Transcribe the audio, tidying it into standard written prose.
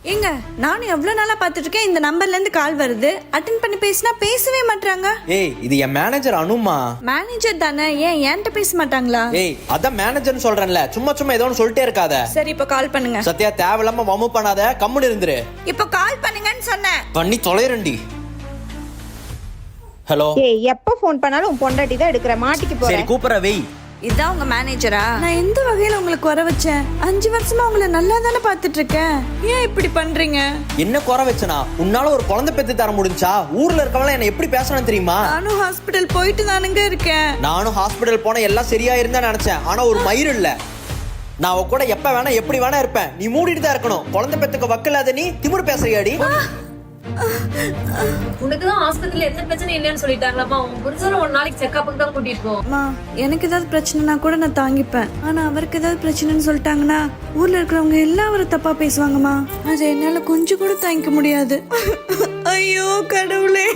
ஏங்க நானும் எவ்வளவு நாளா பாத்துட்டு இருக்கேன். இந்த நம்பர்ல இருந்து கால் வருது. அட்டென்ட் பண்ணி பேசினா பேசவே மாட்டாங்க. ஏய் இது என் மேனேஜர் அனுமா. மேனேஜர் தானே, ஏன் என்கிட்ட பேச மாட்டாங்களா? ஏய் அதான் மேனேஜர்னு சொல்றேன்ல, சும்மா சும்மா ஏதோ ஒன்று சொல்லிட்டே இருக்காத. சரி இப்ப கால் பண்ணுங்க. சத்யா தேவையில்லாம வம்பு பண்ணாத, கம்முன்னு இருந்துரு. இப்ப கால் பண்ணுங்கன்னு சொன்னேன். பண்ணி தொலைறண்டி. ஹலோ. ஏய் எப்ப ஃபோன் பண்ணாலும் உன் பொண்டாட்டி தான் எடுக்கிற, மாட்டிக்கு சரி போறேன். கூப்பிடுற வெய். இதான் உங்க மேனேஜரா? நான் எந்த வகையில உங்களுக்கு குறை வச்சேன்? 5 வருஷமா உங்களை நல்லா தானே பாத்துட்டு இருக்கேன். ஏன் இப்படி பண்றீங்க? என்ன குறை வச்சனா? உன்னால ஒரு குழந்தை பெத்து தர முடிஞ்சா? ஊர்ல இருக்கவங்க என்ன எப்படி பேசணும் தெரியுமா? நானும் ஹாஸ்பிடல் போயிட்டு தானுங்க இருக்கேன். நானும் ஹாஸ்பிடல் போன எல்லாம் சரியா இருந்தா நினைச்சேன். ஆனா ஒரு மயிர் இல்ல. நான் அவ கூட எப்ப வேணா எப்படி வேணா இருப்பேன். நீ மூடிட்டு தான் இருக்கணும். குழந்தை பெத்துக்க வக்கில்லாத நீ திமிரு பேசுறியாடி? உனக்குதான் ஆஸ்பத்திரியில எந்த பிரச்சனை இல்லைன்னு சொல்லிட்டாங்களாமா. உன் புருஷன் ஒரு நாளைக்கு செக்கப்புக்கு தான் கூட்டிட்டு போ. அம்மா எனக்கு ஏதாவது பிரச்சனைனா கூட நான் தாங்கிப்பேன். ஆனா அவருக்கு ஏதாவது பிரச்சனைன்னு சொல்லிட்டாங்கன்னா ஊர்ல இருக்கிறவங்க எல்லாம் அவரை தப்பா பேசுவாங்கம்மா. அது என்னால கொஞ்சம் கூட தாங்கிக்க முடியாது. ஐயோ கடவுளே.